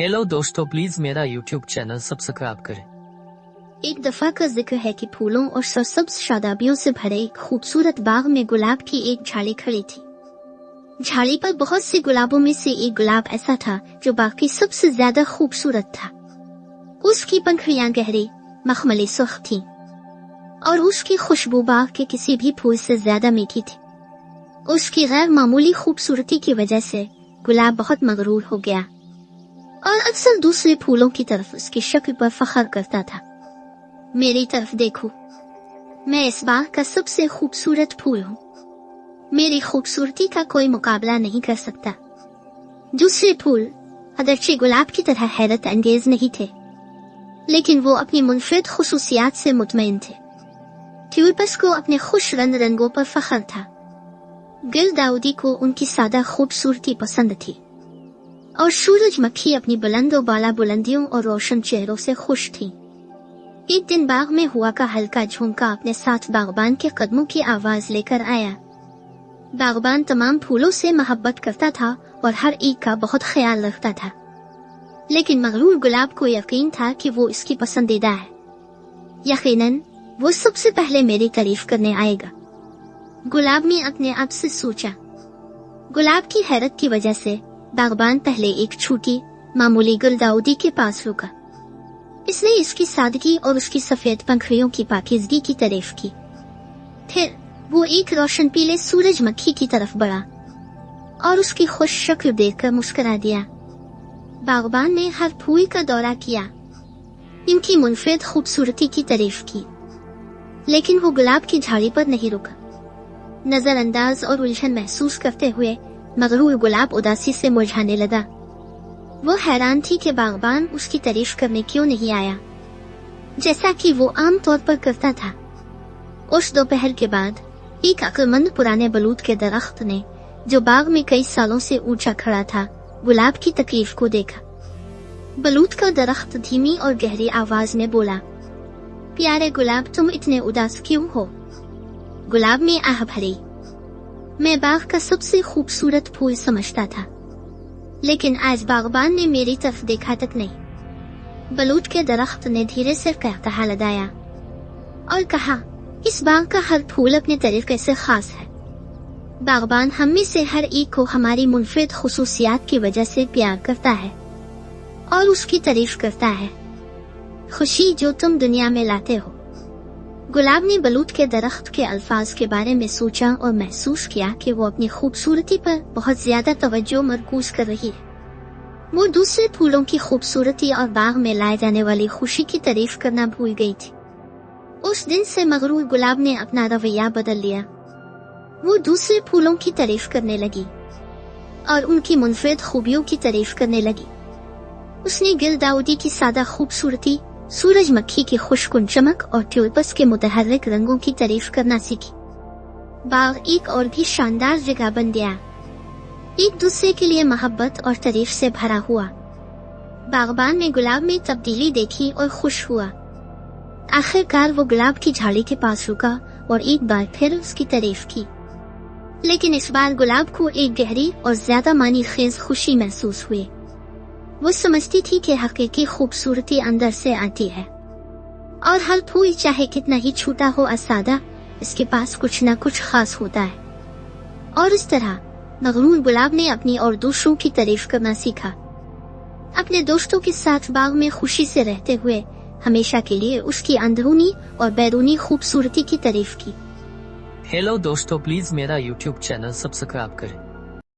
Hello दोस्तों, please मेरा YouTube channel subscribe करें। एक दफा का जिक्र है कि फूलों और सरसब्ज शादाबियों से भरे एक खूबसूरत बाग में गुलाब की एक झाड़ी खड़ी थी। झाड़ी पर बहुत से गुलाबों में से एक गुलाब ऐसा था जो बाग की सबसे ज्यादा खूबसूरत था। उसकी पंखुड़ियां गहरी मखमली सुर्ख थीं और उसकी खुशबू बाग के किसी भी फूल से ज्यादा मीठी थी। उसकी गैर मामूली खूबसूरती की वजह से गुलाब बहुत मगरूर हो गया और अक्सर दूसरे फूलों की तरफ उसकी शक्ल पर फख्र करता था। मेरी तरफ देखो, मैं इस बाग का सबसे खूबसूरत फूल हूँ। मेरी खूबसूरती का कोई मुकाबला नहीं कर सकता। दूसरे फूल अगरचे गुलाब की तरह हैरत अंगेज नहीं थे, लेकिन वो अपनी मुनफरिद खुसूसियात से मुतमईन थे। ट्यूलिप्स को अपने खुश रंगों पर फख्र था। गिलदाउदी को उनकी सादा खूबसूरती पसंद थी और सूरजमुखी अपनी बुलंद बाला बुलंदियों और रोशन चेहरों से खुश थी। एक दिन बाग में हुआ का हल्का झोंका अपने साथ बागबान के कदमों की आवाज लेकर आया। बागबान तमाम फूलों से मोहब्बत करता था और हर एक का बहुत ख्याल रखता था, लेकिन मगरूर गुलाब को यकीन था कि वो इसकी पसंदीदा है। यकीनन वो सबसे पहले मेरी तारीफ करने आएगा, गुलाब ने अपने आप से सोचा। गुलाब की हैरत की वजह से बागबान पहले एक छोटी मामूली गुलदाउदी के पास रुका। इसने इसकी सादगी और उसकी सफेद पंखुड़ियों की पाकीज़गी की तारीफ की। फिर वो एक रोशन पीले सूरजमुखी की तरफ बढ़ा और उसकी खुश शक्ल देखकर मुस्कुरा दिया। बागबान ने हर फूल का दौरा किया, इनकी मुनफरिद खूबसूरती की तारीफ की, लेकिन वो गुलाब की झाड़ी पर नहीं रुका। नजरअंदाज और उलझन महसूस करते हुए मगरूर गुलाब उदासी से मुरझाने लगा। वो हैरान थी कि बागबान उसकी तारीफ करने क्यों नहीं आया, जैसा कि वो आम तौर पर करता था। उस दोपहर के बाद एक अक्लमंद पुराने बलूत के दरख्त ने, जो बाग में कई सालों से ऊंचा खड़ा था, गुलाब की तकलीफ को देखा। बलूत का दरख्त धीमी और गहरी आवाज में बोला, प्यारे गुलाब, तुम इतने उदास क्यों हो? गुलाब में आह भरी, मैं बाग का सबसे खूबसूरत फूल समझता था, लेकिन आज बागबान ने मेरी तरफ देखा तक नहीं। बलूत के दरख्त ने धीरे से कहकहा लगाया और कहा, इस बाग का हर फूल अपने तरीके से खास है। बागबान हम में से हर एक को हमारी मुनफरिद खुसूसियात की वजह से प्यार करता है और उसकी तारीफ करता है। खुशी जो तुम दुनिया में लाते हो। गुलाब ने बलूत के दरख्त के अल्फाज के बारे में सोचा और महसूस किया कि वो अपनी खूबसूरती पर बहुत ज्यादा तवज्जो मरकूज कर रही है। वो दूसरे फूलों की खूबसूरती और बाग में लाए जाने वाली खुशी की तारीफ करना भूल गई थी। उस दिन से मगरूर गुलाब ने अपना रवैया बदल लिया। वो दूसरे फूलों की तारीफ करने लगी और उनकी मुनफरिद खूबियों की तारीफ करने लगी। उसने गिलदाउदी की सादा खूबसूरती, सूरजमुखी की खुशकुन चमक और ट्यूलिप्स के मुतहर्रिक रंगों की तारीफ करना सीखी। बाग एक और भी शानदार जगह बन गया, एक दूसरे के लिए मोहब्बत और तारीफ से भरा हुआ। बागबान ने गुलाब में तब्दीली देखी और खुश हुआ। आखिरकार वो गुलाब की झाड़ी के पास रुका और एक बार फिर उसकी तारीफ की, लेकिन इस बार गुलाब को एक गहरी और ज्यादा मानी खेज खुशी महसूस हुई। वो समझती थी कि हकीकी खूबसूरती अंदर से आती है और हर फूल चाहे कितना ही छोटा हो या सादा, इसके पास कुछ न कुछ खास होता है। और इस तरह मगरूर गुलाब ने अपनी और दूसरों की तारीफ करना सीखा। अपने दोस्तों के साथ बाग में खुशी से रहते हुए हमेशा के लिए उसकी अंदरूनी और बैरूनी खूबसूरती की तारीफ की। हेलो दोस्तों, प्लीज मेरा यूट्यूब चैनल सब्सक्राइब करें।